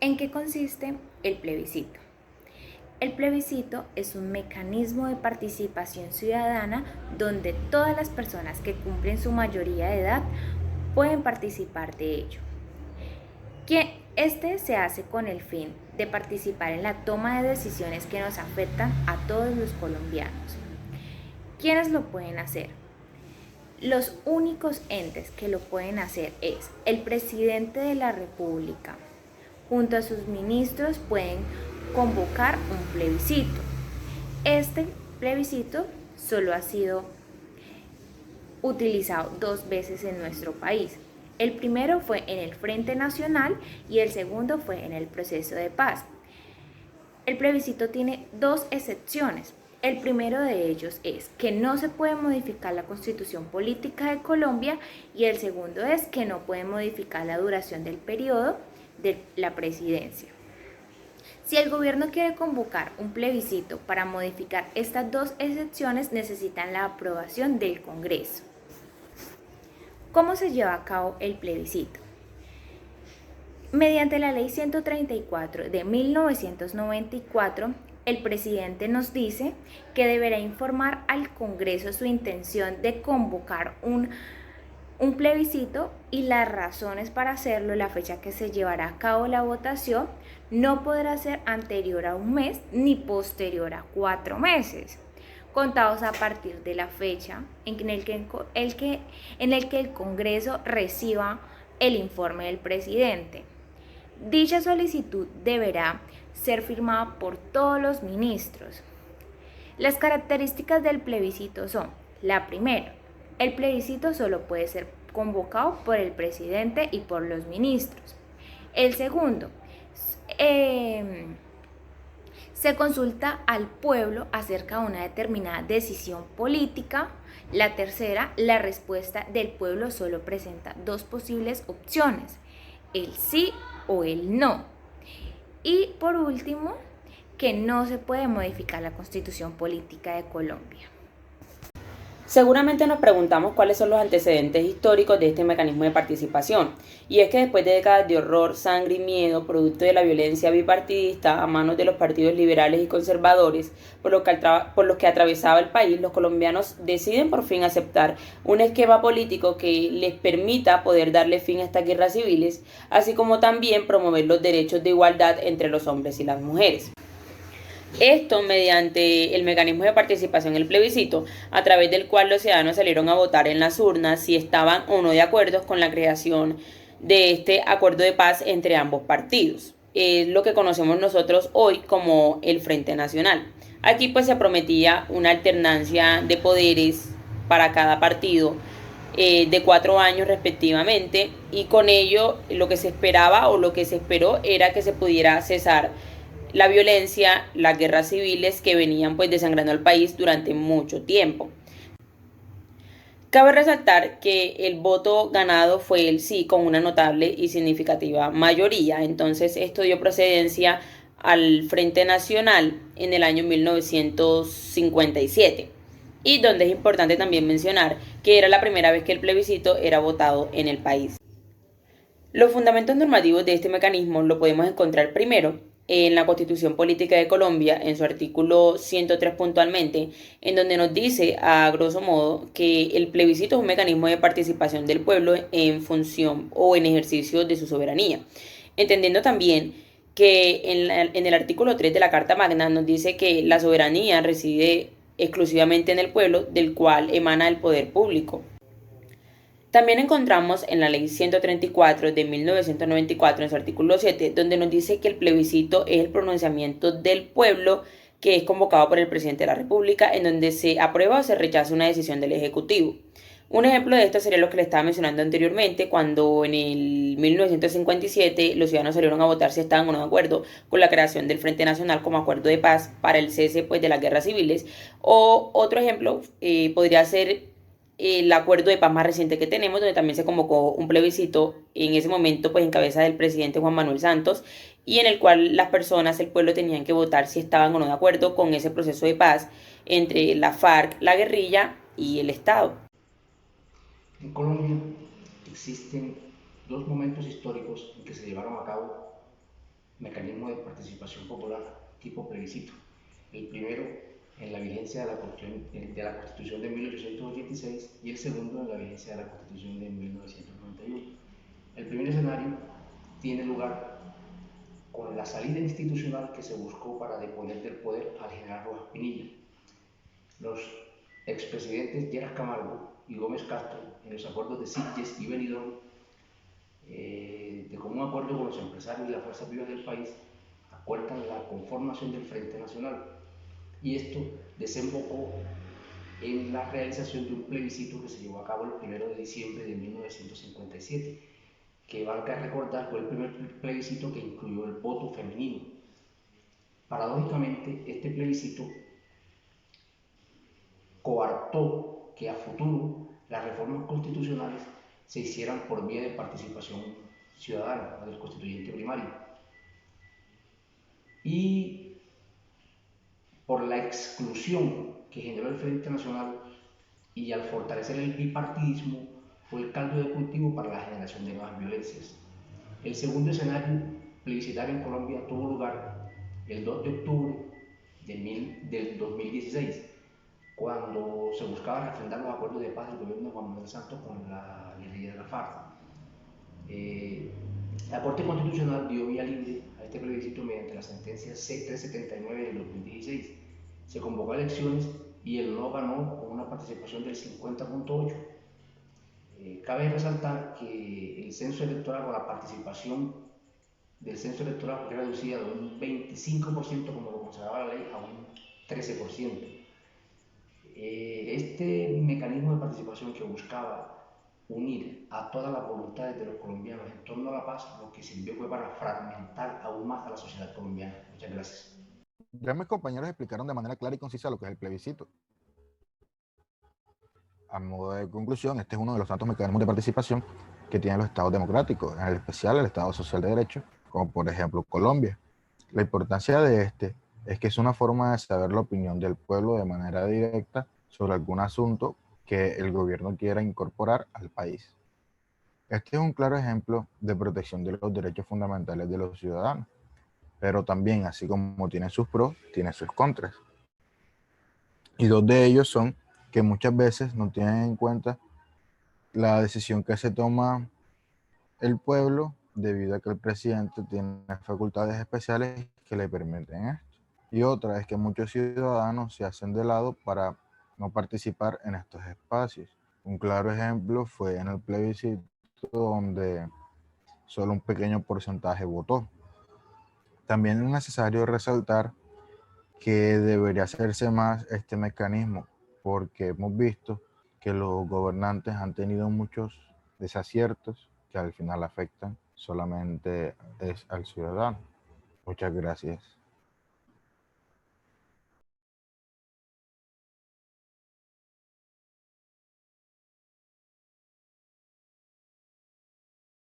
¿En qué consiste el plebiscito? El plebiscito es un mecanismo de participación ciudadana donde todas las personas que cumplen su mayoría de edad pueden participar de ello. Este se hace con el fin de participar en la toma de decisiones que nos afectan a todos los colombianos. ¿Quiénes lo pueden hacer? Los únicos entes que lo pueden hacer es el presidente de la República. Junto a sus ministros pueden convocar un plebiscito. Este plebiscito solo ha sido utilizado 2 veces en nuestro país. El primero fue en el Frente Nacional y el segundo fue en el proceso de paz. El plebiscito tiene 2 excepciones. El primero de ellos es que no se puede modificar la constitución política de Colombia y el segundo es que no puede modificar la duración del periodo de la presidencia. Si el gobierno quiere convocar un plebiscito para modificar estas 2 excepciones, necesitan la aprobación del Congreso. ¿Cómo se lleva a cabo el plebiscito? Mediante la Ley 134 de 1994, el presidente nos dice que deberá informar al Congreso su intención de convocar un plebiscito y las razones para hacerlo. La fecha que se llevará a cabo la votación no podrá ser anterior a un mes ni posterior a 4 meses, contados a partir de la fecha en el que el Congreso reciba el informe del presidente. Dicha solicitud deberá ser firmada por todos los ministros. Las características del plebiscito son: la primera, el plebiscito solo puede ser convocado por el presidente y por los ministros. El segundo, se consulta al pueblo acerca de una determinada decisión política. La tercera, la respuesta del pueblo solo presenta 2 posibles opciones: el sí o el no. Y por último, que no se puede modificar la constitución política de Colombia. Seguramente nos preguntamos cuáles son los antecedentes históricos de este mecanismo de participación, y es que después de décadas de horror, sangre y miedo, producto de la violencia bipartidista a manos de los partidos liberales y conservadores, por los que atravesaba el país, los colombianos deciden por fin aceptar un esquema político que les permita poder darle fin a estas guerras civiles, así como también promover los derechos de igualdad entre los hombres y las mujeres. Esto mediante el mecanismo de participación, el plebiscito, a través del cual los ciudadanos salieron a votar en las urnas si estaban o no de acuerdo con la creación de este acuerdo de paz entre ambos partidos. Es lo que conocemos nosotros hoy como el Frente Nacional. Aquí pues se prometía una alternancia de poderes para cada partido de 4 años respectivamente, y con ello lo que se esperaba o lo que se esperó era que se pudiera cesar la violencia, las guerras civiles que venían pues desangrando al país durante mucho tiempo. Cabe resaltar que el voto ganado fue el sí con una notable y significativa mayoría. Entonces esto dio procedencia al Frente Nacional en el año 1957, y donde es importante también mencionar que era la primera vez que el plebiscito era votado en el país. Los fundamentos normativos de este mecanismo lo podemos encontrar primero en la Constitución Política de Colombia, en su artículo 103 puntualmente, en donde nos dice a grosso modo que el plebiscito es un mecanismo de participación del pueblo en función o en ejercicio de su soberanía. Entendiendo también que en el artículo 3 de la Carta Magna nos dice que la soberanía reside exclusivamente en el pueblo, del cual emana el poder público. También encontramos en la Ley 134 de 1994, en su artículo 7, donde nos dice que el plebiscito es el pronunciamiento del pueblo que es convocado por el presidente de la República, en donde se aprueba o se rechaza una decisión del Ejecutivo. Un ejemplo de esto sería lo que le estaba mencionando anteriormente, cuando en el 1957 los ciudadanos salieron a votar si estaban o no de acuerdo con la creación del Frente Nacional como acuerdo de paz para el cese pues, de las guerras civiles. O otro ejemplo podría ser el acuerdo de paz más reciente que tenemos, donde también se convocó un plebiscito en ese momento pues en cabeza del presidente Juan Manuel Santos, y en el cual las personas, el pueblo, tenían que votar si estaban o no de acuerdo con ese proceso de paz entre la FARC, la guerrilla y el Estado. En Colombia existen 2 momentos históricos en que se llevaron a cabo mecanismos de participación popular tipo plebiscito. El primero en la vigencia de la Constitución de 1886 y el segundo en la vigencia de la Constitución de 1991. El primer escenario tiene lugar con la salida institucional que se buscó para deponer del poder al general Rojas Pinilla. Los expresidentes Lleras Camargo y Gómez Castro, en los acuerdos de Sitges y Benidorm, de común acuerdo con los empresarios y las fuerzas vivas del país, acuerdan la conformación del Frente Nacional, y esto desembocó en la realización de un plebiscito que se llevó a cabo el 1 de diciembre de 1957, que valga recordar fue el primer plebiscito que incluyó el voto femenino. Paradójicamente, este plebiscito coartó que a futuro las reformas constitucionales se hicieran por vía de participación ciudadana, la del constituyente primario. Y por la exclusión que generó el Frente Nacional y al fortalecer el bipartidismo, fue el caldo de cultivo para la generación de nuevas violencias. El segundo escenario plebiscitario en Colombia tuvo lugar el 2 de octubre del 2016, cuando se buscaba refrendar los acuerdos de paz del gobierno de Juan Manuel Santos con la guerrilla de la FARC. La Corte Constitucional dio vía libre a este plebiscito mediante la sentencia C-379 del 2016. Se convocó a elecciones y el no ganó con una participación del 50.8%. Cabe resaltar que el censo electoral o la participación del censo electoral fue reducida de un 25%, como lo consagraba la ley, a un 13%. Este mecanismo de participación que buscaba unir a todas las voluntades de los colombianos en torno a la paz, lo que sirvió fue para fragmentar aún más a la sociedad colombiana. Muchas gracias. Ya mis compañeros explicaron de manera clara y concisa lo que es el plebiscito. A modo de conclusión, este es uno de los tantos mecanismos de participación que tienen los estados democráticos, en especial el Estado Social de Derecho, como por ejemplo Colombia. La importancia de este es que es una forma de saber la opinión del pueblo de manera directa sobre algún asunto que el gobierno quiera incorporar al país. Este es un claro ejemplo de protección de los derechos fundamentales de los ciudadanos, pero también, así como tiene sus pros, tiene sus contras. Y dos de ellos son que muchas veces no tienen en cuenta la decisión que se toma el pueblo debido a que el presidente tiene facultades especiales que le permiten esto. Y otra es que muchos ciudadanos se hacen de lado para no participar en estos espacios. Un claro ejemplo fue en el plebiscito donde solo un pequeño porcentaje votó. También es necesario resaltar que debería hacerse más este mecanismo, porque hemos visto que los gobernantes han tenido muchos desaciertos que al final afectan solamente al ciudadano. Muchas gracias.